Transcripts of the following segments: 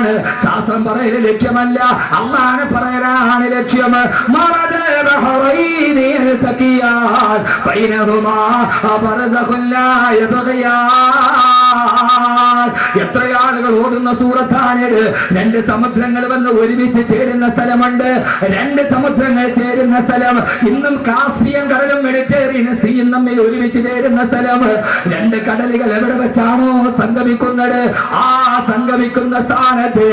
പറയലാണ്, ശാസ്ത്രം പറയല് ലക്ഷ്യമല്ല, അള്ളാഹനെ പറയലാണ് ലക്ഷ്യം. എത്ര ആളുകൾ ഓടുന്ന സൂറത്താണിത്. രണ്ട് സമുദ്രങ്ങൾ വന്ന് ഒരുമിച്ച് ചേരുന്ന സ്ഥലമുണ്ട്. രണ്ട് സമുദ്രങ്ങൾ ചേരുന്ന സ്ഥലം ഇന്നും കാസ്പിയൻ കടലും മെഡിറ്ററേനിയൻ സീയും തമ്മിൽ ഒരുമിച്ച് ചേരുന്ന സ്ഥലം. രണ്ട് കടലുകൾ എവിടെ വെച്ചാണോ സംഗമിക്കുന്നത്, ആ സംഗമിക്കുന്ന സ്ഥാനത്ത്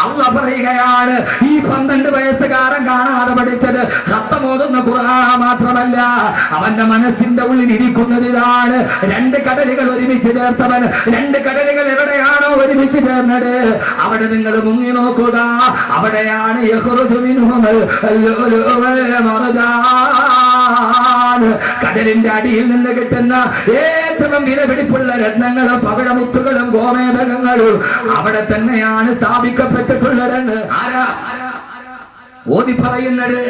അള്ള പറയുകയാണ്, ഈ 12 വയസ്സുകാരൻ കാണാതെ പഠിച്ചത് ഖത്തമോതുന്ന ഖുർആൻ മാത്രമല്ല, അവന്റെ മനസ്സിന്റെ ഉള്ളിൽ ഇരിക്കുന്നത് ഇതാണ്. രണ്ട് കടലുകൾ ഒരുമിച്ച് ചേർത്തവൻ. രണ്ട് കടലുകൾ എവിടെയാണോ ഒരുമിച്ച് ചേർന്നത് അവിടെ നിങ്ങൾ മുങ്ങി നോക്കുക, അവിടെയാണ് കടലിന്റെ അടിയിൽ നിന്ന് കിട്ടുന്ന ഏറ്റവും വിലപിടിപ്പുള്ള രത്നങ്ങളും പവിഴമുത്തുകളും ഗോമേതകങ്ങളും അവിടെ തന്നെയാണ് സ്ഥാപിക്കപ്പെട്ടിട്ടുള്ളതെന്ന് ആരാ ഓതി പറയുന്നത്?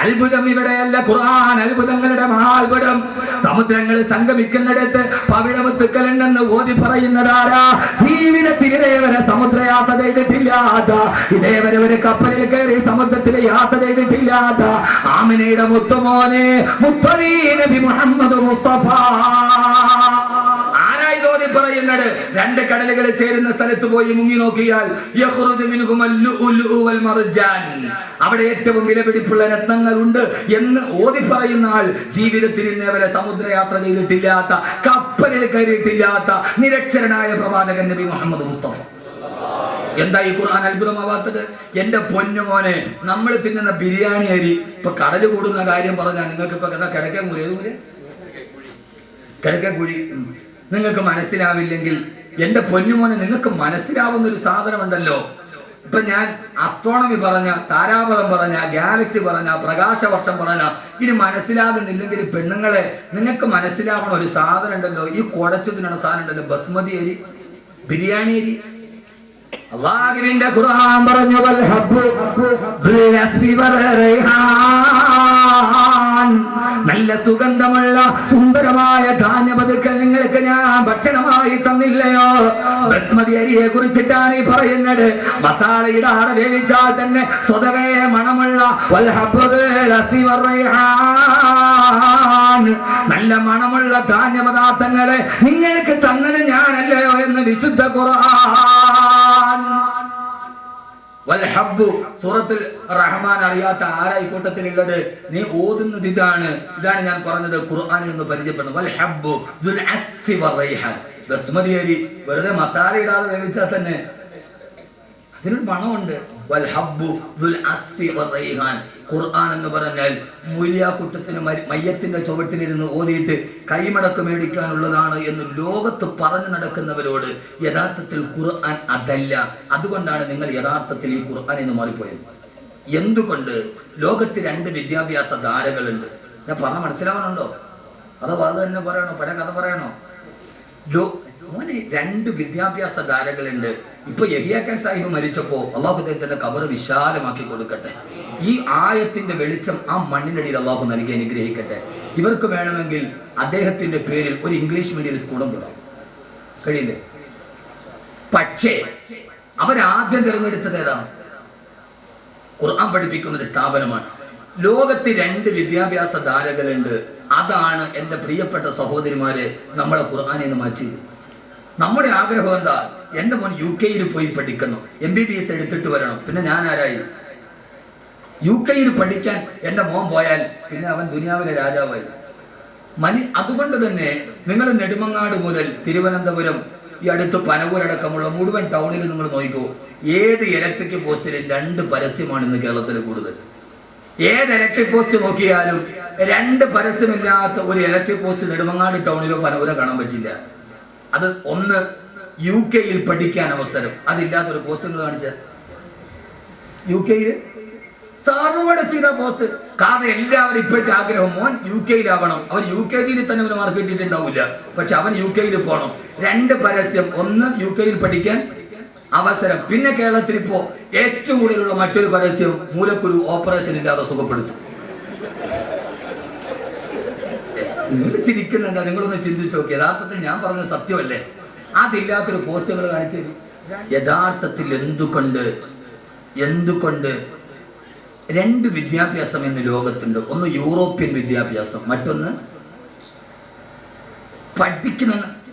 അത്ഭുതം ഇവിടെയല്ല, ഖുർആൻ അത്ഭുതങ്ങളുടെ മഹാത്ഭുതം. സമുദ്രങ്ങൾ സംഗമിക്കുന്നിടത്ത് പവിഴമുത്തുക്കളുണ്ടെന്ന് ഓതി പറയുന്നതാരാ? ജീവിതത്തിൽ ഇതേവരെ സമുദ്രയാത്ര ചെയ്തിട്ടില്ലാത്ത, ഇതേവരെ ഒരു കപ്പലിൽ കയറി സമുദ്രത്തിൽ യാത്ര ചെയ്തിട്ടില്ലാത്ത ആമിനയുടെ മുത്തുമോനെ മുത്തനബി നബി മുഹമ്മദ് മുസ്തഫ പറയുന്നത്. രണ്ട് കടലുകൾ ചേരുന്ന സ്ഥലത്ത് പോയി മുങ്ങി നോക്കിയാൽ അവിടെ ഏറ്റവും വിലപിടിപ്പുള്ള രത്നങ്ങളുണ്ട് എന്ന് ഓതി പറയുന്ന ആൾ ജീവിതത്തിൽ ഇന്നേവരെ സമുദ്രയാത്ര ചെയ്തിട്ടില്ലാത്ത, കപ്പലിൽ കയറിയിട്ടില്ലാത്ത നിരക്ഷരനായ പ്രവാചകൻ നബി മുഹമ്മദ് മുസ്തഫ. എന്താ ഈ ഖുർആൻ അത്ഭുതമാവാത്തത്? എന്റെ പൊന്നുമോനെ, നമ്മൾ തിന്നുന്ന ബിരിയാണി അരി ഇപ്പൊ കടല് കൂടുന്ന കാര്യം പറഞ്ഞാൽ നിങ്ങൾക്ക് ഇപ്പൊ കിടക്കക്കുഴി നിങ്ങൾക്ക് മനസ്സിലാവില്ലെങ്കിൽ, എന്റെ പൊന്നുമോനെ നിങ്ങൾക്ക് മനസ്സിലാവുന്ന ഒരു സാധനമുണ്ടല്ലോ. ഇപ്പൊ ഞാൻ അസ്ട്രോണമി പറഞ്ഞ, താരാപഥം പറഞ്ഞ, ഗാലക്സി പറഞ്ഞ, പ്രകാശവർഷം പറഞ്ഞ, ഇനി മനസ്സിലാകുന്നില്ലെങ്കിൽ പെണ്ണുങ്ങളെ നിങ്ങൾക്ക് മനസ്സിലാവണ ഒരു സാധനം ഉണ്ടല്ലോ, ഈ കുടച്ചതിനുള്ള സാധനം ഉണ്ടല്ലോ, ബസ്മതി അരി, ബിരിയാണി അരി. അല്ലാഹുവിന്റെ ഖുർആൻ പറഞ്ഞു, നല്ല സുഗന്ധമുള്ള സുന്ദരമായ ധാന്യപതുക്കൾ നിങ്ങൾക്ക് ഞാൻ ഭക്ഷണമായി തന്നില്ലയോ? ബസ്മതി അരിയെ കുറിച്ചിട്ടാണ് ഈ പറയുന്നത്. മസാല ഇടാതെ വേവിച്ചാൽ തന്നെ സ്വതവേ മണമുള്ള നല്ല മണമുള്ള ധാന്യപദാർത്ഥങ്ങളെ നിങ്ങൾക്ക് തന്നത് ഞാനല്ലയോ എന്ന് വിശുദ്ധ ഖുർആൻ. സൂറത്തുൽ റഹ്മാൻ അറിയാത്ത ആരായി കൂട്ടത്തിലുള്ളത്? നീ ഓതുന്നത് ഇതാണ് ഞാൻ പറഞ്ഞത്. ഖുർആനിൽ നിന്ന് പരിചയപ്പെടുന്നു. ബസ്മതി അരി വെറുതെ മസാല ഇടാതെ വേവിച്ചാൽ തന്നെ അതിനൊരു മണമുണ്ട്. ഖുർആൻ എന്ന് പറഞ്ഞാൽ മൂല്യാക്കുട്ടത്തിന് മയ്യത്തിന്റെ ചുവട്ടിലിരുന്ന് ഓതിയിട്ട് കൈമടക്ക് മേടിക്കാനുള്ളതാണ് എന്ന് ലോകത്ത് പറഞ്ഞു നടക്കുന്നവരോട് യഥാർത്ഥത്തിൽ ഖുർആൻ അതല്ല. അതുകൊണ്ടാണ് നിങ്ങൾ യഥാർത്ഥത്തിൽ ഈ ഖുർആൻ എന്ന് മാറിപ്പോയത്. എന്തുകൊണ്ട്? ലോകത്ത് രണ്ട് വിദ്യാഭ്യാസ ധാരകളുണ്ട്. ഞാൻ പറഞ്ഞ മനസ്സിലാവണുണ്ടോ? അതോ അത് തന്നെ പറയണോ? പഴയ കഥ പറയണോ? മോനെ, രണ്ട് വിദ്യാഭ്യാസ ധാരകളുണ്ട്. ഇപ്പൊ യഹിയാഖാൻ സാഹിബ് മരിച്ചപ്പോ അള്ളാഹു അദ്ദേഹത്തിന്റെ ഖബർ വിശാലമാക്കി കൊടുക്കട്ടെ. ഈ ആയത്തിന്റെ വെളിച്ചം ആ മണ്ണിനടിയിൽ അള്ളാഹു നൽകി അനുഗ്രഹിക്കട്ടെ. ഇവർക്ക് വേണമെങ്കിൽ അദ്ദേഹത്തിന്റെ പേരിൽ ഒരു ഇംഗ്ലീഷ് മീഡിയം സ്കൂളും തുടങ്ങാം, കഴിയില്ലേ? പക്ഷേ അവരാദ്യം തിരഞ്ഞെടുത്തത് ഏതാണ്? ഖുർആൻ പഠിപ്പിക്കുന്ന ഒരു സ്ഥാപനമാണ്. ലോകത്ത് രണ്ട് വിദ്യാഭ്യാസ ധാരകളുണ്ട്. അതാണ് എന്റെ പ്രിയപ്പെട്ട സഹോദരിമാരെ നമ്മളെ ഖുർആനിൽ നിന്ന് മാറ്റി. നമ്മുടെ ആഗ്രഹം എന്താ? എന്റെ മോൻ UK പോയി പഠിക്കണം, MBBS എടുത്തിട്ട് വരണം. പിന്നെ ഞാൻ ആരായി? UK പഠിക്കാൻ എന്റെ മോൻ പോയാൽ പിന്നെ അവൻ ദുനിയാവിലെ രാജാവായി. അതുകൊണ്ട് തന്നെ നിങ്ങൾ നെടുമങ്ങാട് മുതൽ തിരുവനന്തപുരം, ഈ അടുത്ത് പനവൂരടക്കമുള്ള മുഴുവൻ ടൗണിൽ നിങ്ങൾ നോക്കിക്കോ, ഏത് ഇലക്ട്രിക് പോസ്റ്റിലും 2 പരസ്യമാണ് ഇന്ന് കേരളത്തിൽ കൂടുതൽ. ഏത് ഇലക്ട്രിക് പോസ്റ്റ് നോക്കിയാലും 2 പരസ്യമില്ലാത്ത ഒരു ഇലക്ട്രിക് പോസ്റ്റ് നെടുമങ്ങാട് ടൗണിലോ പനവൂരോ കാണാൻ പറ്റില്ല. അത് ഒന്ന് UK പഠിക്കാൻ അവസരം, അതില്ലാത്തൊരു പോസ്റ്റ് നിങ്ങൾ കാണിച്ച UK സർവ്വടെ ചെയ്ത പോസ്റ്റ്. കാരണം എല്ലാവരും ഇപ്പോഴത്തെ ആഗ്രഹം മോൻ UK അവൻ UKG തന്നെ അവന് മാർക്ക് കിട്ടിയിട്ടുണ്ടാവില്ല, പക്ഷെ അവൻ UK പോകണം. 2 പരസ്യം, ഒന്ന് UK പഠിക്കാൻ അവസരം. പിന്നെ കേരളത്തിൽ ഇപ്പോ ഏറ്റവും കൂടുതലുള്ള മറ്റൊരു പരസ്യം, മൂലക്കുരു ഓപ്പറേഷൻ ഇല്ലാതെ സുഖപ്പെടുത്തും. നിങ്ങൾ ചിരിക്കുന്നുണ്ട്, നിങ്ങളൊന്ന് ചിന്തിച്ചു നോക്കി. യഥാർത്ഥത്തിൽ ഞാൻ പറഞ്ഞത് സത്യമല്ലേ? അതില്ലാത്തൊരു പോസ്റ്റുകൾ കാണിച്ചു തരും. യഥാർത്ഥത്തിൽ എന്തുകൊണ്ട് രണ്ട് വിദ്യാഭ്യാസം ഇന്ന് ലോകത്തുണ്ട്. ഒന്ന് യൂറോപ്യൻ വിദ്യാഭ്യാസം, മറ്റൊന്ന്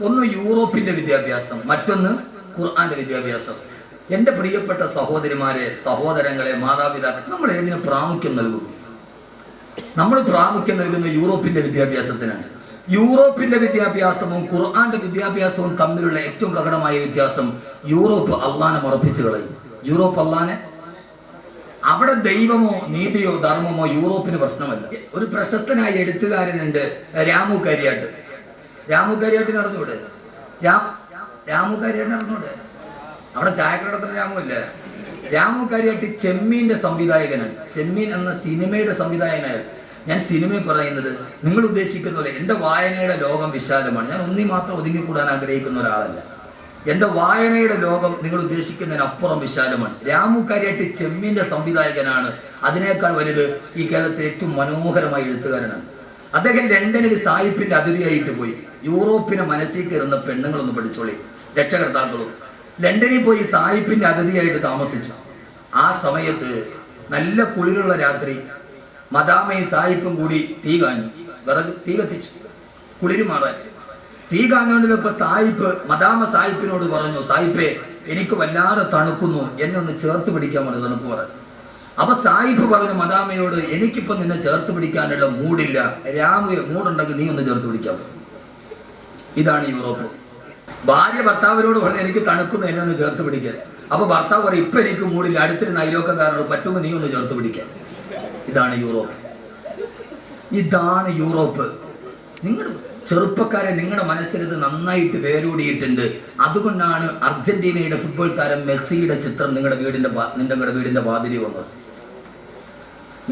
ഒന്ന് യൂറോപ്പിന്റെ വിദ്യാഭ്യാസം, മറ്റൊന്ന് ഖുർആന്റെ വിദ്യാഭ്യാസം. എൻ്റെ പ്രിയപ്പെട്ട സഹോദരിമാരെ, സഹോദരങ്ങളെ, മാതാപിതാക്കൾ, നമ്മൾ ഏതിന് പ്രാമുഖ്യം നൽകുന്നു? നമ്മൾ പ്രാമുഖ്യം നൽകുന്ന യൂറോപ്പിന്റെ വിദ്യാഭ്യാസത്തിനാണ്. യൂറോപ്പിന്റെ വിദ്യാഭ്യാസവും ഖുർആന്റെ വിദ്യാഭ്യാസവും തമ്മിലുള്ള ഏറ്റവും പ്രകടമായ വ്യത്യാസം, യൂറോപ്പ് അള്ളാനെ മറപ്പിച്ചു കളയും. യൂറോപ്പ് അള്ളാനെ, അവിടെ ദൈവമോ നീതിയോ ധർമ്മമോ യൂറോപ്പിന് പ്രശ്നമല്ല. ഒരു പ്രശസ്തനായ എഴുത്തുകാരനുണ്ട്, രാമു കരിയാട്ട്. രാമു കരിയാട്ട് നടന്നൂടെ? രാമു കരിയാട്ട് നടന്നൂടെ? അവിടെ ചായക്കടത്തിന് രാമു ഇല്ല. രാമു കരിയാട്ട് ചെമ്മീന്റെ സംവിധായകനാണ്. ചെമ്മീൻ എന്ന സിനിമയുടെ സംവിധായകനാണ്. ഞാൻ സിനിമയിൽ പറയുന്നത് നിങ്ങൾ ഉദ്ദേശിക്കുന്ന പോലെ എൻ്റെ വായനയുടെ ലോകം വിശാലമാണ്. ഞാൻ ഒന്നി മാത്രം ഒതുങ്ങിക്കൂടാൻ ആഗ്രഹിക്കുന്ന ഒരാളല്ല. എൻ്റെ വായനയുടെ ലോകം നിങ്ങൾ ഉദ്ദേശിക്കുന്നതിനപ്പുറം വിശാലമാണ്. രാമു കരിയാട്ട് ചെമ്മീന്റെ സംവിധായകനാണ്. അതിനേക്കാൾ വലുത് ഈ കേരളത്തിലെ ഏറ്റവും മനോഹരമായ എഴുത്തുകാരനാണ്. അദ്ദേഹം ലണ്ടനിൽ സായിപ്പിന്റെ അതിഥിയായിട്ട് പോയി. യൂറോപ്പിനെ മനസ്സിൽ കയറുന്ന പെണ്ണുങ്ങളൊന്ന് പഠിച്ചോളി, രക്ഷകർത്താക്കളും. ലണ്ടനിൽ പോയി സായിപ്പിന്റെ അതിഥിയായിട്ട് താമസിച്ചു. ആ സമയത്ത് നല്ല കുളിരുള്ള രാത്രി മദാമയും സായിപ്പും കൂടി തീ കത്തിച്ചു, കുളിര് മാറാൻ. തീ കാഞ്ഞുകൊണ്ടിരുന്നപ്പോ മദാമ സായിപ്പിനോട് പറഞ്ഞു, സായിപ്പേ, എനിക്ക് വല്ലാതെ തണുക്കുന്നു, എന്നെ ഒന്ന് ചേർത്ത് പിടിക്കാൻ പറഞ്ഞു, തണുപ്പ് പറഞ്ഞു. അപ്പൊ സായിപ്പ് പറഞ്ഞു മദാമയോട്, എനിക്കിപ്പോ നിന്നെ ചേർത്ത് പിടിക്കാനുള്ള മൂടില്ല, മൂടുണ്ടെങ്കിൽ നീ ഒന്ന് ചേർത്ത് പിടിക്കാൻ. ഇതാണ് യൂറോപ്പ്. ഭാര്യ ഭർത്താവിനോട് പറഞ്ഞു, എനിക്ക് തണുക്കുന്നു, എന്നെ ഒന്ന് ചേർത്ത് പിടിക്കാൻ. അപ്പൊ ഭർത്താവ് പറയും, ഇപ്പൊ എനിക്ക് മൂടില്ല, അടുത്തൊരു അയൽവക്കക്കാരനോട് പറ്റുമെങ്കിൽ നീ ഒന്ന് ചേർത്ത് പിടിക്കാൻ. ഇതാണ് യൂറോപ്പ്. ഇതാണ് യൂറോപ്പ്. നിങ്ങൾ ചെറുപ്പക്കാരെ, നിങ്ങളുടെ മനസ്സിൽ ഇത് നന്നായിട്ട് വേരൂടിയിട്ടുണ്ട്. അതുകൊണ്ടാണ് അർജന്റീനയുടെ ഫുട്ബോൾ താരം മെസ്സിയുടെ ചിത്രം നിങ്ങളുടെ വീടിന്റെ വാതിലി വന്നത്.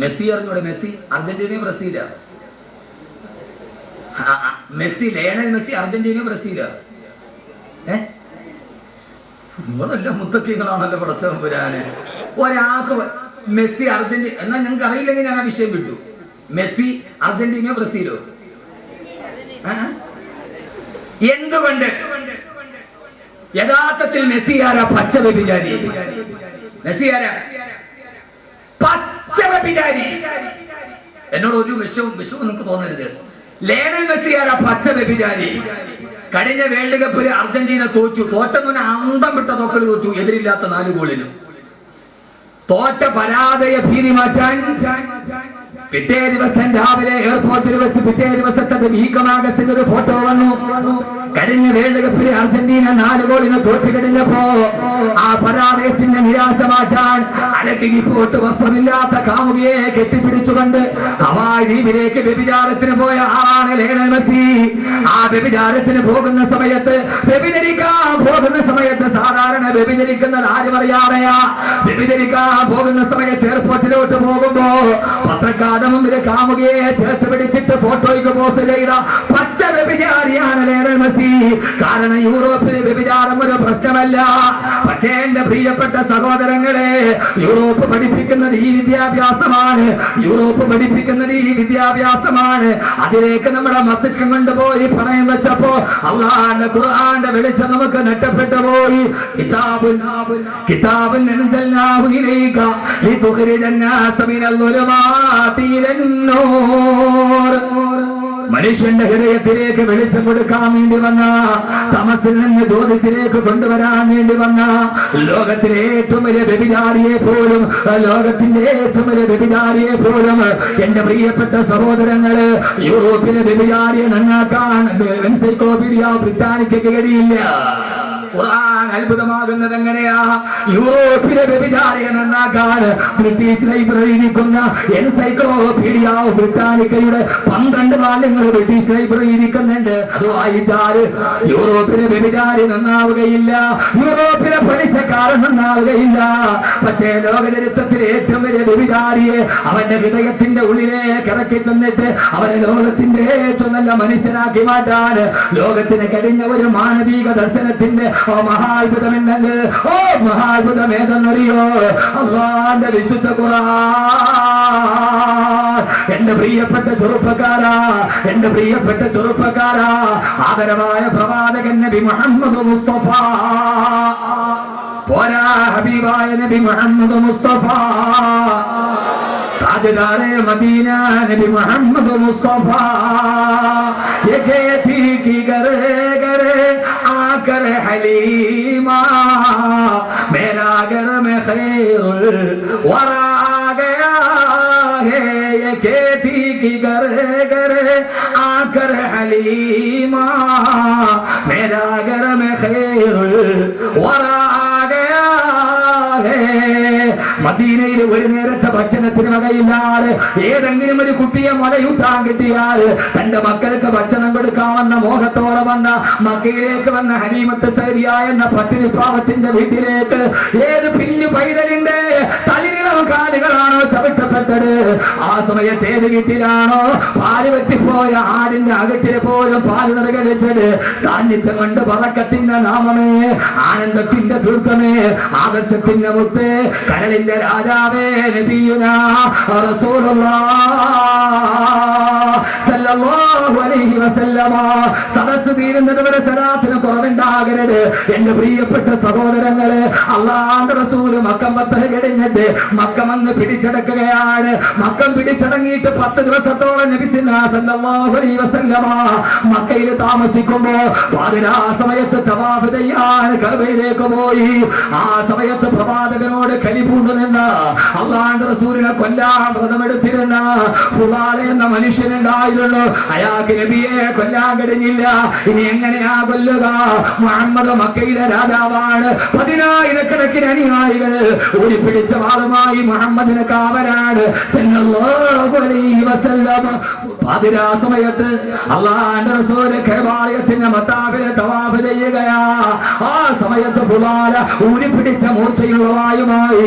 മെസ്സി അറിഞ്ഞൂടെ? മെസ്സി അർജന്റീനയും ബ്രസീലാ. മെസ്സി, ലയണൽ മെസ്സി അർജന്റീനയും ബ്രസീലാ. നിങ്ങളെല്ലാം മുത്തക്കികളാണല്ലോ പടച്ചവൻ വരാന്. ഒരാൾക്ക് മെസ്സി അർജന്റീന എന്നാൽ ഞങ്ങൾക്ക് അറിയില്ലെങ്കിൽ ഞാൻ ആ വിഷയം വിട്ടു. മെസ്സി അർജന്റീനയോ ബ്രസീലോ? എന്തുകൊണ്ട്? യഥാർത്ഥത്തിൽ മെസ്സി ആരാ? പച്ച വ്യഭിചാരി. മെസ്സി ആരാ? പച്ച വ്യഭിചാരി. എന്നോട് ഒരു വിഷവും നിങ്ങൾക്ക് തോന്നരുത്. ലയണൽ മെസ്സി ആരാ? പച്ച വ്യഭിചാരി. കഴിഞ്ഞ വേൾഡ് കപ്പിൽ അർജന്റീന തോറ്റെന്ന് അന്തം വിട്ട തോക്കൽ തോറ്റു, എതിരില്ലാത്ത 4 ഗോളിനും. തോറ്റ പരാജയ ഭീതി മാറ്റാൻ പിറ്റേ ദിവസം രാവിലെ എയർപോർട്ടിൽ വെച്ച് പിറ്റേ ദിവസത്തെ വീക്കമാഗസിന്റെ ഒരു ഫോട്ടോ വന്നു. കഴിഞ്ഞ വേൾഡ് കപ്പിലെ അർജന്റീന 4 ഗോളിന് തോറ്റു കഴിഞ്ഞപ്പോ ആ പരാജയത്തിന്റെ നിരാശ മാറ്റാൻ അലക്കി പോട്ട് വസ്ത്രമില്ലാത്ത കാമുകിയെ കെട്ടിപ്പിടിച്ചുകൊണ്ട് ഹവായ് ദ്വീപിലേക്ക് വ്യഭിചാരത്തിന് പോയ ആളാണ് ലയണൽ മെസ്സി. ആ വ്യഭിചാരത്തിന് പോകുന്ന സമയത്ത്, വ്യഭിചരിക്കാൻ പോകുന്ന സമയത്ത്, സാധാരണ വ്യഭിചരിക്കുന്നത് ആരും അറിയാതെയാ. വ്യഭിചരിക്കാൻ പോകുന്ന സമയത്ത് എയർപോർട്ടിലോട്ട് പോകുമ്പോ പത്രക്കാരുടെ മുമ്പിൽ കാമുകിയെ ചേർത്ത് പിടിച്ചിട്ട് ഫോട്ടോയ്ക്ക് പോസ്റ്റ് ചെയ്ത പച്ച വ്യഭിചാരിയാണ് ലയണൽ മെസ്സി. കാരണം യൂറോപ്പിലെ വ്യഭിചാരം ഒരു പ്രശ്നമല്ല. പക്ഷേ എന്റെ പ്രിയപ്പെട്ട സഹോദരങ്ങളെ, യൂറോപ്പ് പഠിപ്പിക്കുന്നത് ഈ വിദ്യാഭ്യാസമാണ്. യൂറോപ്പ് പഠിപ്പിക്കുന്നത് ഈ വിദ്യാഭ്യാസമാണ്. അതിലേക്ക് നമ്മുടെ മസ്തിഷ്കം കൊണ്ടുപോയി പണയം വെച്ചപ്പോ അല്ലാഹുവിന്റെ ഖുർആന്റെ വെളിച്ചം നമുക്ക് നഷ്ടപ്പെട്ടു പോയി. കിതാബുൻ അൻസൽനാഹു ഇലൈക ലിതുഖ്രിജന്നാസ മിനൽ ളുലുമാതി ഇലൻ നൂർ. മനുഷ്യന്റെ ഹൃദയത്തിലേക്ക് വെളിച്ചം കൊടുക്കാൻ വേണ്ടി വന്ന, തമസിൽ നിന്ന് ജ്യോതിസിലേക്ക് കൊണ്ടുവരാൻ വേണ്ടി വന്ന ലോകത്തിലെ ഏറ്റവും വലിയ വ്യഭിചാരിയെ പോലും, ലോകത്തിന്റെ ഏറ്റവും വലിയ വ്യഭിചാരിയെ പോലും എന്റെ പ്രിയപ്പെട്ട സഹോദരങ്ങള്, യൂറോപ്പിലെ വ്യഭിചാരിയെ നന്നാക്കാൻ എൻസൈക്ലോപീഡിയ ബ്രിട്ടാനിക്കയ്ക്ക് കഴിയില്ല. ഖുർആൻ അത്ഭുതമാകുന്നത് എങ്ങനെയാ? യൂറോപ്പിലെ വ്യഭിചാരിയെ നന്നാക്കാൻ ബ്രിട്ടീഷ് ലൈബ്രറി ഇരിക്കുന്ന എൻസൈക്ലോപീഡിയ ബ്രിട്ടാനിക്കയുടെ 12 വാല്യങ്ങൾ ബ്രിട്ടീഷ് ലൈബ്രറി ഇരിക്കുന്നുണ്ട്. അത് വായിച്ചാൽ യൂറോപ്പിലെ വ്യഭിചാരി നന്നാവുകയില്ല, യൂറോപ്പിലെ പലിശക്കാരൻ നന്നാവുകയില്ല. പക്ഷേ ലോകചരിത്രത്തിലെ ഏറ്റവും വലിയ വ്യഭിചാരിയെ അവന്റെ ഹൃദയത്തിന്റെ ഉള്ളിലേക്ക് ഇറക്കി ചെന്നിട്ട് അവനെ ലോകത്തിന്റെ ഏറ്റവും നല്ല മനുഷ്യനാക്കി മാറ്റാൻ ലോകത്തിന് കഴിഞ്ഞ ഒരു മാനവിക ദർശനത്തിന്റെ മഹാത്ഭുതമുണ്ടെങ്കിൽ മഹാത്ഭുതം ഏതെന്നറിയോ? അല്ലാഹുവിന്റെ വിശുദ്ധ ഖുർആൻ. എന്റെ പ്രിയപ്പെട്ട ചെറുപ്പക്കാരാ, എന്റെ പ്രിയപ്പെട്ട ചെറുപ്പക്കാരാ, ആദരവായ പ്രവാചകൻ നബി മുഹമ്മദ് മുസ്തഫ പോരാ, ഹബീബായ നബി മുഹമ്മദ് മുസ്തഫ, താജ്ദാരെ മദീന നബി മുഹമ്മദ് മുസ്തഫ, ये कहती कि गरे गरे आकर हलीमा मेरा घर में खैरुल वरा गया है, ये कहती कि गरे गरे आकर हलीमा मेरा घर में खैरुल वरा गया है. മദീനയിൽ ഒരു നേരത്തെ ഭക്ഷണത്തിന് വകയില്ലാതെ ഏതെങ്കിലും ഒരു കുട്ടിയെ മുലയൂട്ടാൻ കിട്ടിയാൽ തന്റെ മക്കൾക്ക് ഭക്ഷണം കൊടുക്കാമെന്ന മോഹത്തോടെ വന്ന മക്കയിലേക്ക് വന്ന ഹലീമത്ത് സൈദിയ എന്ന പട്ടിണി പാവത്തിന്റെ വീട്ടിലേക്ക് ഏത് പിഞ്ഞു പൈതലിന്റെ തളിരിളം കാലുകളാണോ ചവിട്ടപ്പെട്ടത്, ആ സമയത്ത് ഏത് വീട്ടിലാണോ പാല് പറ്റിപ്പോയ ആടിന്റെ അകട്ടിന് പോലും പാല് നിറകടിച്ചത്, സാന്നിധ്യം കൊണ്ട് പറക്കത്തിന്റെ നാമമേ, ആനന്ദത്തിന്റെ ദുർഗമേ, ആദർശത്തിന്റെ മുത്ത്, കരളിന്റെ രാജാവേ നബിയുനാ റസൂലുള്ളാഹ് സല്ലല്ലാഹു അലൈഹി വസല്ലമ. സദസ്സ് തീരുന്നതുവരെ സലാത്തിന് കുറവുണ്ടാകരുത് എന്റെ പ്രിയപ്പെട്ട സഹോദരങ്ങളെ. അല്ലാഹുവിന്റെ റസൂൽ മക്കം ഫത്ഹ് കഴിഞ്ഞിട്ട് മക്കം വന്ന് പിടിച്ചടക്കുകയാണ്. മക്കം പിടിച്ചടങ്ങിയിട്ട് 10 ദിവസത്തോളം നബി സല്ലല്ലാഹു അലൈഹി വസല്ലമ മക്കയിൽ താമസിക്കുമ്പോ പാതിരാ സമയത്ത് തവാഫ് ചെയ്യാൻ കഅബയിലേക്ക് പോയി. ആ സമയത്ത് പ്രവാചകനോട് കലിപൂണ്ടു നിന്ന അല്ലാഹുവിന്റെ റസൂലിനെ കൊല്ലാൻ വ്രതമെടുത്തിരുന്ന ഫുലാൽ എന്ന മനുഷ്യനുണ്ടായിരുന്നു. അയാൾക്ക് നബിയെ കൊല്ലാൻ കഴിഞ്ഞില്ല. ഇനി എങ്ങനെയാ കൊല്ലുക? മുഹമ്മദ് മക്കയിലെ രാജാവാണ്. 10,000-കണക്കിന് അനുയായികൾ ഓടിപ്പിടിച്ച വാളുമായി മുഹമ്മദിന് കാവലാണ് സല്ലല്ലാഹു അലൈഹി വസല്ലം. പാതിരാ സമയത്ത് അല്ലാഹുവിന്റെ റസൂൽ കഅബാലയത്തിന്റെ മത്താഫിലെ തവാഫ് ചെയ്യുകയാ. ആ സമയത്ത് ഫുലാൽ ഊരിപ്പിടിച്ച മൂർച്ചയുള്ള വായുമായി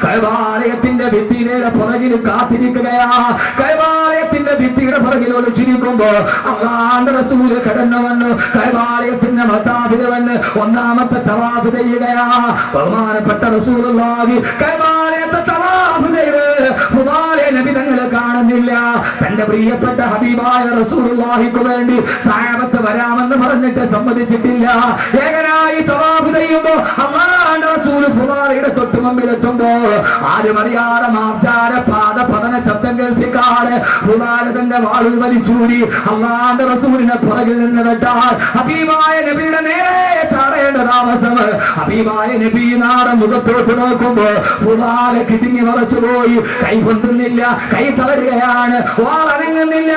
കഅബാലയത്തിന്റെ ഭിത്തിയുടെ പുറകിൽ കാത്തിരിക്കുകയാ. കഅബാലയത്തിന്റെ ഭിത്തിയുടെ പുറകിൽ ഒളിച്ചിരിക്കുമ്പോ അല്ലാഹുവിന്റെ റസൂൽ കടന്നു വന്നു കഅബാലയത്തിന്റെ മത്താഫിൽ വന്ന് ഒന്നാമത്തെ തവാഫ് ചെയ്യുകയാ. ബഹുമാനപ്പെട്ട റസൂലുള്ളാഹി കഅബാലയത്തെ തവാഫ് ചെയ്ത് ഫുലാലെ നബി തങ്ങളെ കാണുന്നില്ല. തന്റെ പ്രിയപ്പെട്ട ഹബീബായ റസൂലുള്ളാഹിക്ക് വേണ്ടി സഹാബത്ത് വരാമെന്ന് പറഞ്ഞിട്ട് സമ്മതിച്ചിട്ടില്ല. ഏകനായി തവാഫ് ചെയ്യുമ്പോ അല്ലാഹുവിന്റെ റസൂൽ ഫുലാലയുടെ തൊട്ട് മുമ്പിലെത്തുമ്പോ ആരും അറിയാതെ മാർജാര പാദ പതന ശബ്ദം കേൾപ്പിക്കാതെ ഫുലാല തന്റെ വാളിൽ വലിച്ചൂരി അല്ലാഹുവിന്റെ റസൂലിനെ പുറകിൽ നിന്ന് വെട്ടാൻ ഹബീബായ നബിയുടെ നേരെ ചാടേണ്ട താമസം. ഹബീബായ നബി നാടെ മുഖത്തോട്ട് നോക്കുമ്പോ ഫുലാല കിടുങ്ങി മറച്ചു പോയി. കൈ പൊന്തുന്നില്ല, കൈ തളരുകയാണ്, വാളനങ്ങുന്നില്ല.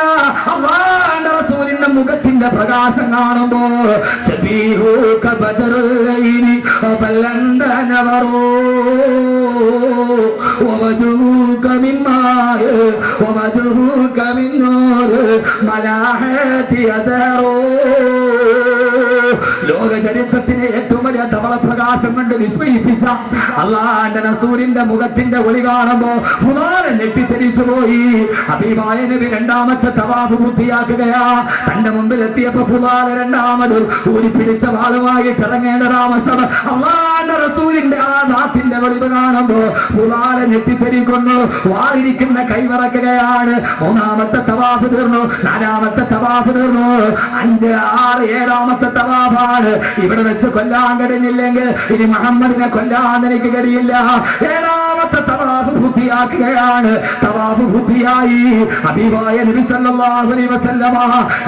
അല്ലാഹുവിന്റെ റസൂലിന്റെ മുഖത്തിന്റെ പ്രകാശം കാണുമ്പോ ലോക ചരിത്രത്തിലെ ഏറ്റവും വലിയ ധവളപ്രകാശം കൊണ്ട് വിസ്മയിപ്പിച്ച അല്ലാഹുവിന്റെ റസൂലിന്റെ മുഖത്തിന്റെ ഒളി കാണുമ്പോ ഫുലാൽ ഞെട്ടിത്തെരിച്ചു പോയി. ഹബീബായ നബി രണ്ടാമത്തെ തവാഫ് പൂർത്തിയാക്കുകയാ. തന്റെ മുമ്പിൽ എത്തിയപ്പോ ഫുലാൽ രണ്ടാമത് ഊരിപ്പിടിച്ച വാളുമായി ഇറങ്ങേണ്ട താമസം. അല്ലാഹുവിന്റെ റസൂലിന്റെ ആ നാട്ടിന്റെ വെളിവ് കാണുമ്പോ ഫുലാൽ ഞെട്ടിത്തെരിക്കുന്നു. വാളിരിക്കുന്ന കൈവറക്കുകയാണ്. മൂന്നാമത്തെ തവാഫ് തീർന്നു, നാലാമത്തെ തവാഫ് തീർന്നു, 5, 6, 7ാമത്തെ തവാഫാണ്. ഇവിടെ വെച്ച് കൊല്ലാൻ കഴിഞ്ഞില്ലെങ്കിൽ ഇനി മുഹമ്മദിനെ കൊല്ലാൻ എനിക്ക് കഴിയില്ല. 7ാമത്തെ തവാഫ് പൂർത്തിയാക്കുകയാണ്. തവാഫ് പൂർത്തിയായി. ഹബീബായ നബി സല്ലല്ലാഹു അലൈഹി വസല്ലമ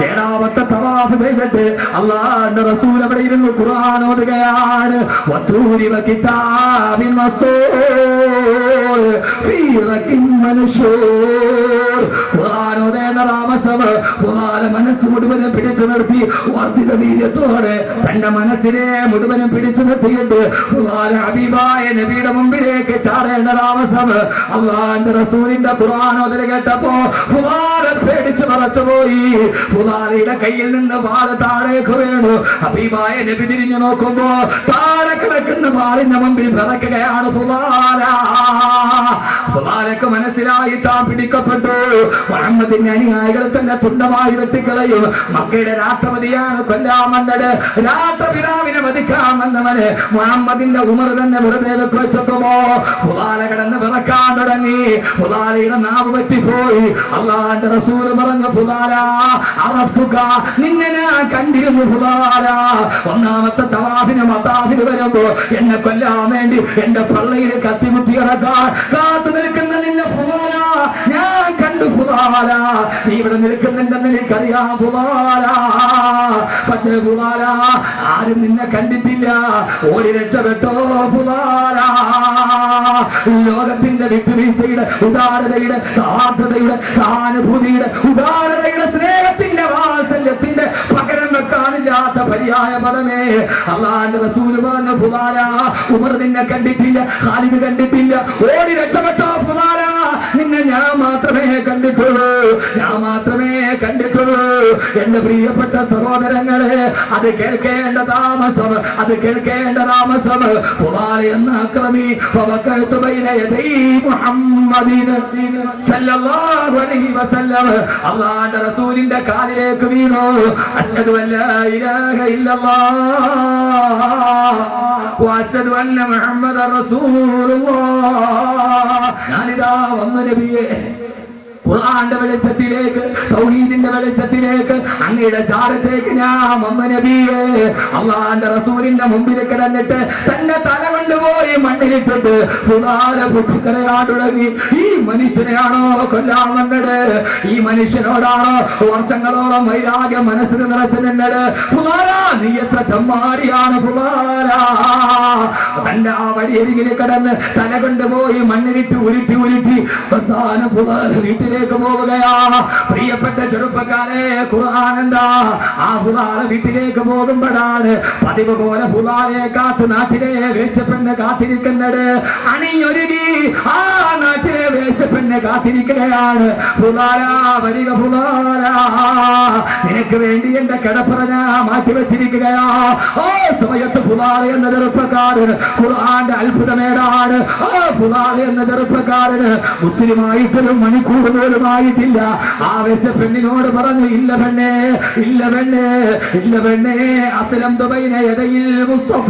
7ാമത്തെ തവാഫ് ചെയ്തിട്ട് അല്ലാഹുവിന്റെ റസൂൽ അവിടെ ഇരുന്ന് ഖുർആൻ ഓതുകയാണ്. വതൂരി വകിതാബിൻ മസ്തൂർ ഫീ റഖിൻ മൻശൂർ. ഖുർആൻ ഓതേണ്ട താമസം ഖുർആൻ മനസ്സ് മുഴുവനും പിടിച്ചു നിർത്തി വർദ്ധിത വീര്യത്തോടെ തന്റെ മനസ്സിനെ മുഴുവനും പിടിച്ചു നിർത്തിയിട്ട് ഖുർആൻ ഹബീബായ നബിയുടെ മുമ്പിലേക്ക് ചാടേണ്ട താമസം. അല്ലാഹുവിന്റെ റസൂലിന്റെ ഖുർആൻ ഓതൽ കേട്ടപ്പോ ഖുർആൻ പേടിച്ചു തറച്ചുപോയി. ഫുദാലയുടെ കയ്യിൽ നിന്ന് വാള് താഴേക്ക് വീണു. ഹബീബായ നബി തിരിഞ്ഞു നോക്കുമ്പോ താഴെ കിടക്കുന്ന വാളിന്റെ മുമ്പിൽ പിറക്കുകയാണ് ഫുദാല. ഫുദാലക്ക് മനസ്സിലായി താൻ പിടിക്കപ്പെട്ടു. മുഹമ്മദിന്റെ അനുയായികളെ തന്നെ തുണ്ടമായി വെട്ടിക്കളയും. മക്കയുടെ രാഷ്ട്രപതിയാണ് കൊല്ലാൻ വന്നത്. രാഷ്ട്രപിതാവിനെ വധിക്കാൻ വന്നവന് മുഹമ്മദിന്റെ ഉമർ തന്നെ വെറുതെ വെക്കുമോ? ഫുദാല കിടന്ന് വിറക്കാൻ തുടങ്ങി. ഫുദാലയുടെ നാവ് പറ്റിപ്പോയി. അല്ലാഹുവിന്റെ റസൂൽ പറഞ്ഞു, ഫുദാല അറഫ്തുക, നിന്നെ ഞാൻ കണ്ടിരുന്നു ഫുദാല. ഒന്നാമത്തെ തവാഫിന് മതാഫിന് വരുമ്പോ എന്നെ കൊല്ലാൻ വേണ്ടി എന്റെ പള്ളിയിൽ കത്തിമുട്ടി ഇറക്കാൻ കാത്തു നിൽക്കുന്ന നിന്നെ ഫുദാല ഞാൻ കണ്ടു. ഫുദാല നീ ഇവിടെ നിൽക്കുന്നുണ്ടെന്ന് എനിക്കറിയാം ഫുദാല. പക്ഷേ ഫുദാല ആരും നിന്നെ കണ്ടിട്ടില്ല. ഓടി രക്ഷപ്പെട്ടോ ഫുദാല. ലോകത്തിന്റെ വിട്ടുവീഴ്ചയുടെ, ഉദാരതയുടെ, സാധ്യതയുടെ, സഹാനുഭൂതിയുടെ, ഉദാരതയുടെ, സ്നേഹത്തിന്റെ, വാത്സല്യത്തിന്റെ പകരം വെക്കാനില്ലാത്ത പര്യായ പദമേ അല്ലാഹുവിന്റെ റസൂൽ പറഞ്ഞു, ഫുദാല ഉമർ നിന്നെ കണ്ടിട്ടില്ല, ഖാലിദ് കണ്ടിട്ടില്ല. ഓടി രക്ഷപ്പെട്ടോ ഫുദാല. നിന്നെ ഞാൻ മാത്രമേ കണ്ടിട്ടുള്ളൂ, ഞാൻ മാത്രമേ കണ്ടിട്ടുള്ളൂ. എന്റെ പ്രിയപ്പെട്ട സഹോദരങ്ങളെ, അത് കേൾക്കേണ്ട താമസം, അത് കേൾക്കേണ്ട താമസം. ഫുദാല എന്ന അക്രമി അല്ലാഹുവിന്റെ റസൂലിന്റെ കാലിലേക്ക് വീണു. അശ്ഹദു അല്ലാ ഇലാഹ ഇല്ലല്ലാഹ് വഅശ്ഹദു അന്ന മുഹമ്മദൻ റസൂലുള്ളാഹ്. ഞാനിതാ വന്നു നബിയേ, ഖുർആന്റെ വെളിച്ചത്തിലേക്ക്, തൗഹീദിന്റെ വെളിച്ചത്തിലേക്ക്, അങ്ങയുടെ ചാരത്തേക്ക് ഞാൻ വന്ന നബിയേ. അല്ലാഹുവിന്റെ റസൂലിന്റെ മുമ്പിൽ കിടന്നിട്ട് തന്റെ തല കൊണ്ടുപോയി മണ്ണിലിട്ടിട്ട് ഫുദാല പൊട്ടിക്കരയാൻ തുടങ്ങി. ഈ മനുഷ്യനെയാണോ കൊല്ലാൻ വന്നത്? ഈ മനുഷ്യനോടാണോ വർഷങ്ങളോളം വൈരാഗ്യം മനസ്സിൽ നിറച്ചു നിന്നത്? ഫുദാല നീ എത്ര തെമ്മാടിയാണ് ഫുദാല. തന്റെ ആ വടിയരികിൽ കിടന്ന് തല കൊണ്ടുപോയി മണ്ണിലിട്ട് ഉരുട്ടി ഉരുട്ടി അവസാനം ഫുദാല വീട്ടിലേക്ക് പോവുകയാ. പ്രിയപ്പെട്ട ചെറുപ്പക്കാരെ, ഖുർആൻ എന്താ? ആ ഫുദാല വീട്ടിലേക്ക് പോകുമ്പോഴാണ് പതിവ് പോലെ ഫുദാലയെ കാത്ത് നാട്ടിലെ വേശ്യപ്പെണ്ണ് കാത്തിരിക്കുന്നത്. അണിഞ്ഞൊരുങ്ങി ആ നാട്ടിലെ വേശ്യപ്പെണ്ണ് കാത്തിരിക്കുകയാണ്. ഫുദാല വരിക ഫുദാല, നിനക്ക് വേണ്ടി എന്റെ കിടപ്പറ ഞാൻ മാറ്റിവെച്ചിരിക്കുകയാ. ഓ സമയത്ത് ഫുദാല എന്ന ചെറുപ്പക്കാരൻ ഖുർആന്റെ അത്ഭുതമേടാണ്. ആ ഫുദാല എന്ന ചെറുപ്പക്കാരന് മുസ്ലിമായിട്ടൊരു മണിക്കൂർ പോലുമായിട്ടില്ല. ആ വേശ്യപ്പെണ്ണിനോട് പറഞ്ഞു, ഇല്ല പെണ്ണേ, ഇല്ല പെണ്ണേ, ഇല്ല പെണ്ണേ, അസ്ലംതു ബൈന യദയിൽ മുസ്തഫ.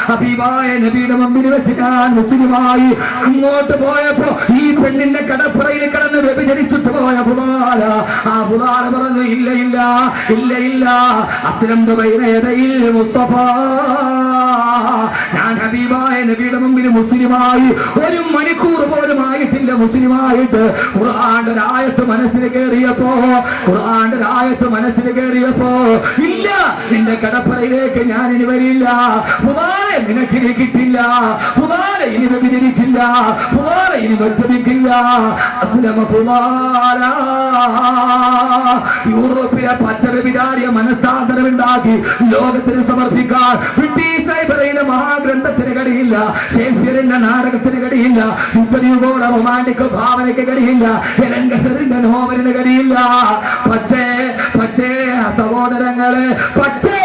ഹബീബായ നബിയുടെ മുമ്പിൽ വെച്ച് ഞാൻ മുസ്ലിമായി. അങ്ങോട്ട് പോയപ്പോ ഈ പെണ്ണിന്റെ കടപ്പുറയിൽ കിടന്ന് വ്യഭിചരിച്ചിട്ട് പോയ ഫുദാല, ആ ഫുദാല പറഞ്ഞു, ഇല്ല ഇല്ല ഇല്ല ഇല്ല, അസ്ലംതു ബൈന യദയിൽ മുസ്തഫ. ഞാൻ ഹബീബായ നബിയുടെ മുമ്പിൽ മുസ്ലിമായി. ഒരു മണിക്കൂർ പോലും ആയിട്ടില്ല മുസ്ലിമായിട്ട്. ഖുർആന്റെ ആയത്ത് മനസ്സിൽ കയറിയപ്പോ, ഖുർആന്റെ ആയത്ത് മനസ്സിൽ കയറിയപ്പോ, ഇല്ല നിന്റെ കടപ്പറയിലേക്ക് ഞാൻ ഇനി വരില്ല. ഫുദാല നിനക്കിനി കിട്ടില്ല. ഫുദാല ഇനി വ്യഭിചരിക്കില്ല. ഫുദാല ഇനി വ്യഭിചരിക്കില്ല. അസ്ലമ ഫുദാല. യൂറോപ്പിലെ പച്ചവിചാരിയ മനസ്താന്തരമുണ്ടാക്കി ലോകത്തിന് സമർപ്പിക്കാൻ ബ്രിട്ടീഷ് ലൈബ്രറിയിലെ മഹാഗ്രന്ഥത്തിന് കഴിയില്ല. ഷേക്സ്പിയറിന്റെ നാടകത്തിന് കഴിയില്ല. യുദ്ധയുടെ റൊമാന്റിക് ഭാവനയ്ക്ക് കഴിയില്ല. എലൻഗറിന്റെ നോവലിന് കഴിയില്ല. പക്ഷേ സഹോദരങ്ങളെ, പക്ഷേ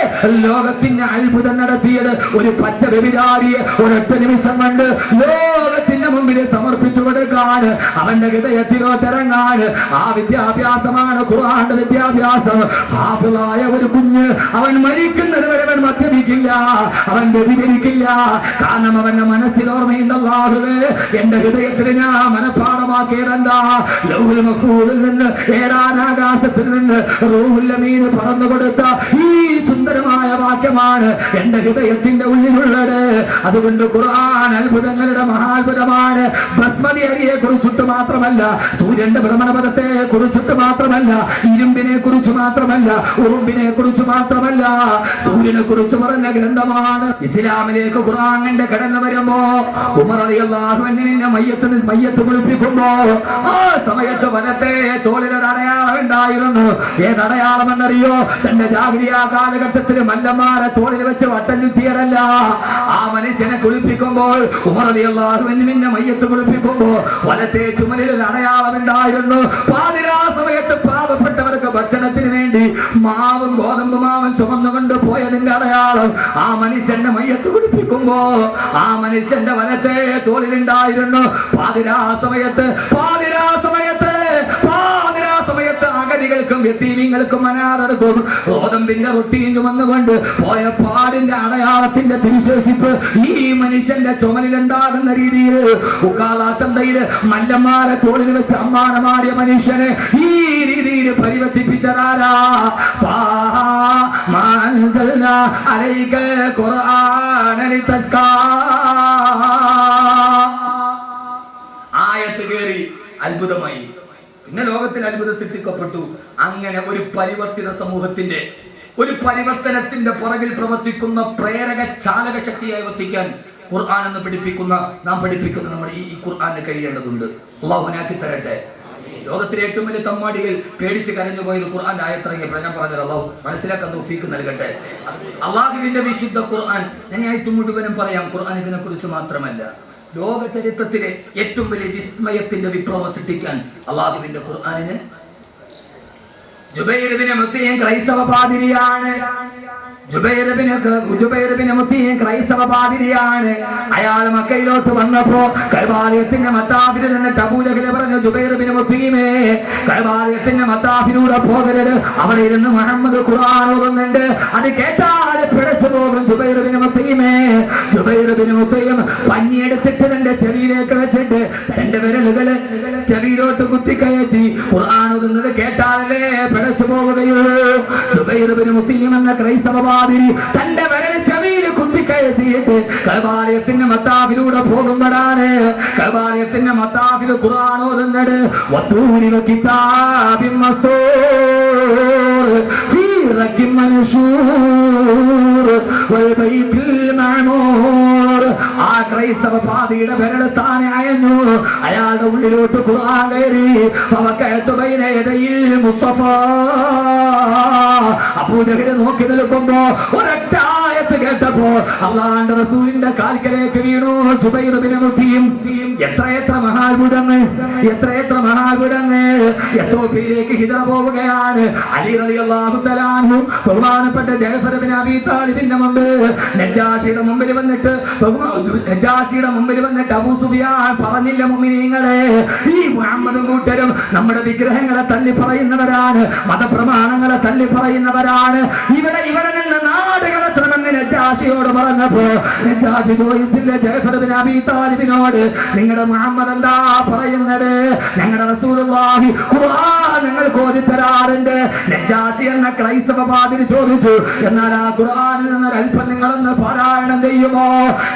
ലോകത്തിന്റെ അത്ഭുതം നടത്തിയത് ഒരു പച്ച വ്യഭിചാരിയെ ഒരൊറ്റ നിമിഷം കൊണ്ട് ലോകത്തിന്റെ മുമ്പിൽ സമർപ്പിച്ചു കൊടുക്കാൻ, അവന്റെ ഹൃദയത്തിലോട്ടിറങ്ങാൻ. ആ വിദ്യാഭ്യാസമാണ് ഖുർആന്റെ വിദ്യാഭ്യാസം. ഹാഫിളായ ഒരു കുഞ്ഞ് അവൻ മരിക്കുന്നത് വരെ അവൻ മദ്യപിക്കില്ല, അവൻ വ്യഭിചരിക്കില്ല. കാരണം അവന്റെ മനസ്സിൽ ഓർമ്മയുണ്ട്, അല്ലാഹുവേ എന്റെ ഹൃദയത്തിൽ ഞാൻ മനഃപാഠമാക്കിയതെന്താ? ലൗഹുൽ മഹ്ഫൂദിൽ നിന്ന്, ഏഴാനാകാശത്തിൽ നിന്ന് റൂഹുൽ അമീൻ പറഞ്ഞു കൊടുത്ത ഈ സുന്ദരമായ വാക്യമാണ് എന്റെ ഹൃദയത്തിന്റെ ഉള്ളിലുള്ളത്. അതുകൊണ്ട് ഖുർആൻ അത്ഭുതങ്ങളുടെ മഹാത്ഭുതമാണ്. ബസ്മതി അരിയെ കുറിച്ചിട്ട് മാത്രമല്ല, സൂര്യന്റെ ഭ്രമണപഥത്തെ കുറിച്ചിട്ട് മാത്രമല്ല, ഇരുമ്പിനെ കുറിച്ച് മാത്രമല്ല, ഉറുമ്പിനെ കുറിച്ച് മാത്രമല്ല, സൂര്യനെ കുറിച്ച് പറഞ്ഞ ഗ്രന്ഥമാണ്. ഇസ്ലാമിലേക്ക് ഖുർആനിന്റെ കടന്നു വരുമ്പോ ഉമർ റളിയല്ലാഹു അൻഹുവിനെ മയ്യത്ത് കുളിപ്പിക്കുമ്പോ ആ സമയത്ത് വലത്തെ തോളിലൊരു അടയാളം ഉണ്ടായിരുന്നു. ഏതടയാളമെന്നറിയോ? തന്റെ ജാഹിലിയ്യ കാലഘട്ടത്തിൽ മല്ലന്മാരെ തോളിൽ വെച്ച് വട്ടം ചുറ്റിയതല്ല. ആ മനുഷ്യനെ കുളിപ്പിക്കുമ്പോൾ ഉമർ റളിയല്ലാഹു അൻഹുവിന്റെ മയ്യത്ത് കുളിപ്പിക്കുമ്പോൾ വലത്തെ ചുമലിൽ ഒരു അടയാളം ഉണ്ടായിരുന്നു. പാതിരാ സമയത്ത് പാവപ്പെട്ടവർക്ക് ഭക്ഷണത്തിന് വേണ്ടി മാവും ഗോതമ്പ് മാവും ചുമന്നുകൊണ്ട് പോയതിന്റെ അടയാളം ആ മനുഷ്യന്റെ മയ്യത്ത് കുളിപ്പിക്കുമ്പോ ആ മനുഷ്യന്റെ വലത്തെ തോളിലുണ്ടായിരുന്നു. പാതിരാ സമയത്ത് അഗതികൾക്കും യതീമീങ്ങൾക്കും അനാഥർക്കും ഗോതമ്പിന്റെ റൊട്ടിയും ചുമന്നുകൊണ്ട് പോയ പാടിന്റെ അടയാളത്തിന്റെ തിരുശേഷിപ്പ് ഈ മനുഷ്യന്റെ ചുമലിലുണ്ടാകുന്ന രീതിയിൽ ഉക്കാളാത്തന്തയില് മല്ലന്മാരെ തോളിൽ വെച്ച് അമ്മാനമാടിയ മനുഷ്യനെ ഈ രീതിയിൽ പരിവർത്തിപ്പിച്ചതാരാ? ആയത്ത് കേറി അത്ഭുതമായി. പിന്നെ ലോകത്തിൽ അത്ഭുതം സൃഷ്ടിക്കപ്പെട്ടു. അങ്ങനെ ഒരു പരിവർത്തിത സമൂഹത്തിന്റെ ഒരു പരിവർത്തനത്തിന്റെ പുറകിൽ പ്രവർത്തിക്കുന്ന പ്രേരക ചാലക ശക്തിയായി വർത്തിക്കാൻ ഖുർആൻ എന്ന് നാം പഠിപ്പിക്കുന്ന നമ്മുടെ ഈ ഖുർആന് കഴിയേണ്ടതുണ്ട്. അള്ളാഹുനാക്കി തരട്ടെ. ലോകത്തിലെ ഏറ്റവും വലിയ തമ്മാടികൾ പേടിച്ച് കരഞ്ഞു പോയത് ഖുർആന്റെ ആയത്തിറങ്ങിയപ്പോൾ ഞാൻ പറഞ്ഞത് അള്ളാഹു മനസ്സിലാക്കാൻ തൗഫീക്ക് നൽകട്ടെ. അള്ളാഹുവിന്റെ വിശുദ്ധ ഖുർആൻ, ഞാൻ ആയത്ത് മുഴുവനും പറയാം. ഖുർആൻ ഇതിനെ കുറിച്ച് മാത്രമല്ല, ലോക ചരിത്രത്തിലെ ഏറ്റവും വലിയ വിസ്മയത്തിന്റെ വിപ്ലവം സൃഷ്ടിക്കാൻ അള്ളാഹുവിന്റെ ഖുർആനിന് ജുബൈർ ഇബ്നു മുത്തീം ക്രൈസ്തവ പാതിരിയാണ്. ക്രൈസ്തവ പാതിരിയാണ്. അയാൾ മക്കയിലോട്ട് വന്നപ്പോ കൈബാലയത്തിന്റെ മത്താഫിൽ നിന്നിട്ട് അബൂജഹൽ പറഞ്ഞു, ജുബൈർ ഇബ്നു മുത്തീമേ, കൈബാലയത്തിന്റെ മത്താഫിലൂടെ പോകരുത്. അവിടെ ഇരുന്ന് മുഹമ്മദ് ഖുർആൻ ഓതുന്നുണ്ട്, അത് കേട്ടാൽ പിടച്ചു പോകും. ജുബൈർ ഇബ്നു മുത്തീമേ, ജുബൈർ ഇബ്നു മുത്തീം പഞ്ഞിയെടുത്തിട്ട് തന്റെ ചെവിയിലേക്ക് വെച്ചിട്ട് തന്റെ വിരലുകള് ചെവിയിലോട്ട് കുത്തിക്കയറ്റി ഖുർആൻ ഓതുന്നത് കേട്ടാലേ പിടച്ചു പോവുകയുള്ളൂ. ജുബൈർ ഇബ്നു മുത്തീം എന്ന ക്രൈസ്തവ തന്റെ വരൽ ചെവിയിൽ കുത്തിക്കയറ്റിയിട്ട് കൈബാലയത്തിന്റെ മത്താഫിലൂടെ പോകുമ്പോഴാണ് കൈബാലയത്തിന്റെ മത്താഫിൽ ഖുർആൻ ഓതുന്നത്. വത്തൂരി കിതാബിൻ മസ്തൂർ ഫീ റഖിൻ മൻശൂർ വൽ ബൈത്തുൽ മഅമൂർ. ആ ക്രൈസ്തവ പാതിയുടെ വിരൽ താനെ അയഞ്ഞു. അയാളുടെ ഉള്ളിലോട്ട് ഖുർആൻ കയറി. ഫവക്കഅതു ബൈന യദയിൽ മുസ്തഫ. അബൂജഹൽ നോക്കി നിൽക്കുമ്പോ ഒരൊറ്റ ആയത്ത് കേട്ടപ്പോ അല്ലാഹുവിന്റെ റസൂലിന്റെ കാൽക്കലേക്ക് വീണു ജുബൈർ ഇബ്നു മുത്തീം. എത്രയെത്ര മഹാത്ഭുതങ്ങൾ, എത്രയെത്ര മഹാത്ഭുതങ്ങൾ. എത്തോപ്യയിലേക്ക് ഹിജ്റ പോവുകയാണ്. അലി റളിയല്ലാഹു തആല അൻഹു ബഹുമാനപ്പെട്ട ജഅഫർ ഇബ്നു അബീ താലിബിന്റെ മുമ്പിൽ നജാഷിയുടെ മുമ്പിൽ വന്നിട്ട് അബൂ സുഫിയാൻ പറഞ്ഞില്ല, മുഅ്മിനീങ്ങളെ, ഈ മുഹമ്മദും കൂട്ടരും നമ്മുടെ വിഗ്രഹങ്ങളെ തള്ളി പറയുന്നവരാണ്, മതപ്രമാണങ്ങളെ തള്ളി പറയുന്നവരാണ്. ഇവരെ നിന്ന് നാട് കടത്തണമെന്ന് നജാഷിയോട് പറഞ്ഞപ്പോ നജാഷി ചോദിച്ചില്ല ജഅഫർ ഇബ്നു അബീ താലിബിനോട്, നിങ്ങളുടെ മുഹമ്മദ് എന്താ പറയുന്നത്? ഞങ്ങളുടെ റസൂലുള്ളാഹി ഖുർആൻ നിങ്ങൾക്ക് ഓതി തരാറുണ്ട്. നജാഷി എന്ന ക്രൈസ്തവ പാതിരി ചോദിച്ചു, എന്നാൽ ആ ഖുർആനിൽ നിന്ന് അല്പം നിങ്ങളൊന്ന് പാരായണം ചെയ്യുമോ?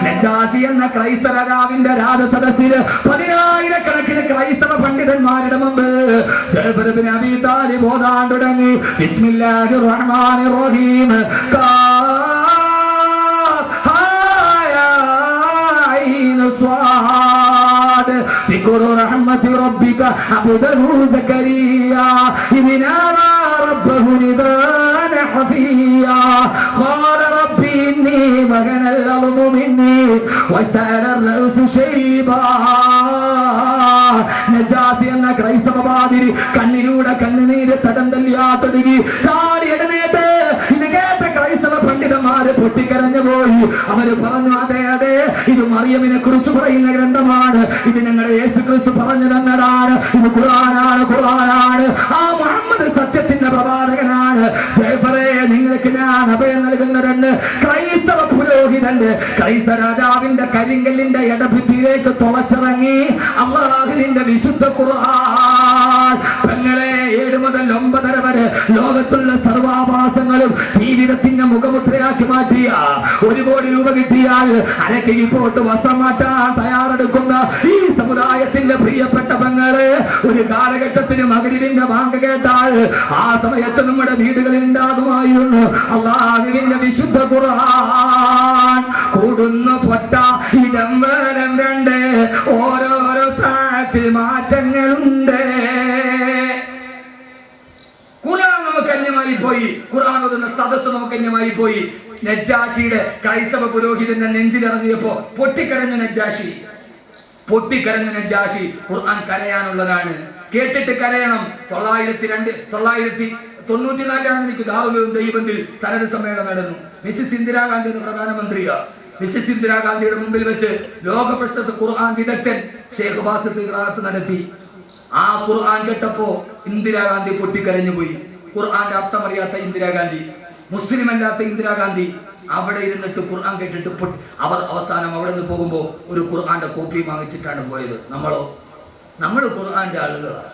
നജാഷി എന്ന ക്രൈസ്തവ രാജാവിന്റെ രാജസദസ്സിൽ 10,000-കണക്കിന് ക്രൈസ്തവ പണ്ഡിതന്മാരുടെ മുമ്പ് ജഅഫർ ഇബ്നു അബീ താലിബ് ഓതാൻ തുടങ്ങി. ബിസ്മില്ലാഹിർ റഹ്മാനിർ റഹീം. ذكر رحمة ربك عبده زكريا إذ نادى ربه نداء خفيا قال رب إني وهن العظم مني واشتعل الرأس شيبا. നജാസി എന്ന ക്രൈസ്തവ പാതിരി കണ്ണിലൂടെ കണ്ണുനീര് തടം തല്ലിയാ തുടങ്ങി ചാടി എഴുന്നേറ്റ്. ഇത് കേട്ട ക്രൈസ്തവ പണ്ഡിതന്മാര് പൊട്ടിക്കരഞ്ഞു പോയി. അവര് പറഞ്ഞു, അതെ അതെ, ഇത് മറിയമിനെ കുറിച്ച് പറയുന്ന ഗ്രന്ഥമാണ്, ഇത് ഞങ്ങളുടെ യേശു ക്രിസ്തു പറഞ്ഞു തന്നതാണ്, ഇത് ഖുർആനാണ്, ഖുർആനാണ്. ആ മുഹമ്മദ് സത്യത്തിന്റെ പ്രവാചകനാണ്. ജഅഫറേ, നിങ്ങൾക്ക് ഞാൻ അഭയം നൽകുന്നവരുണ്ട്. ക്രൈസ്തവ പുരോഹിതന്റെ ക്രൈസ്തവ രാജാവിന്റെ കരിങ്കല്ലിന്റെ ഇടഭിത്തിയിലേക്ക് തുളച്ചിറങ്ങി അല്ലാഹുവിന്റെ വിശുദ്ധ ഖുർആൻ. പെങ്ങളെ, 7 മുതൽ 9 വരെ ലോകത്തുള്ള സർവാഭാസങ്ങളും ജീവിതത്തിന്റെ മുഖമുദ്രയാക്കി മാറ്റിയ 1 കോടി രൂപ കിട്ടിയാൽ അരക്കയിൽ പോട്ട് വസ്ത്രം മാറ്റാൻ തയ്യാറെടുക്കുന്ന ഈ സമുദായത്തിന്റെ പ്രിയപ്പെട്ട പെങ്ങളെ, ഒരു കാലഘട്ടത്തിന് മഗ്‌രിബിന്റെ ബാങ്ക് കേട്ടാൽ ആ സമയത്ത് നമ്മുടെ വീടുകളിൽ ഉണ്ടാകുമായിരുന്നു അല്ലാഹുവിന്റെ വിശുദ്ധ ഖുർആൻ. കൂടുന്നു പൊട്ട ഇടം വരം 2, ഓരോരോ സാഹത്തിൽ മാറ്റങ്ങളുണ്ട്. സദസ്സ് നമുക്കന്യമായി പോയി. നജ്ജാഷിയുടെ ക്രൈസ്തവ പുരോഹിതന്റെ നെഞ്ചിലിറങ്ങിയപ്പോ പൊട്ടിക്കരഞ്ഞ നജ്ജാഷി. ഖുർആൻ കരയാനുള്ളതാണ്, കേട്ടിട്ട് കരയണം. 1994 എനിക്ക് ദാറുൽ ദൈവത്തിൽ സനത് സമ്മേളനം നടന്നു. മിസ്സിസ് ഇന്ദിരാഗാന്ധി എന്ന പ്രധാനമന്ത്രിയാ. മിസ്സിസ് ഇന്ദിരാഗാന്ധിയുടെ മുമ്പിൽ വെച്ച് ലോക പ്രശസ്ത ഖുർആൻ വിദഗ്ധൻ ഷേഖ് ബാസിത്ത് ഖിറാഅത്ത് നടത്തി. ആ ഖുർആൻ കേട്ടപ്പോ ഇന്ദിരാഗാന്ധി പൊട്ടിക്കരഞ്ഞു പോയി. ഖുർആന്റെ അർത്ഥം അറിയാത്ത ഇന്ദിരാഗാന്ധി, മുസ്ലിം അല്ലാത്ത ഇന്ദിരാഗാന്ധി അവിടെ ഇരുന്നിട്ട് ഖുർആൻ കേട്ടിട്ട് അവർ അവസാനം അവിടെ നിന്ന് പോകുമ്പോ ഒരു ഖുർആന്റെ കോപ്പി വാങ്ങിച്ചിട്ടാണ് പോയത്. നമ്മൾ ഖുർആന്റെ ആളുകളാണ്.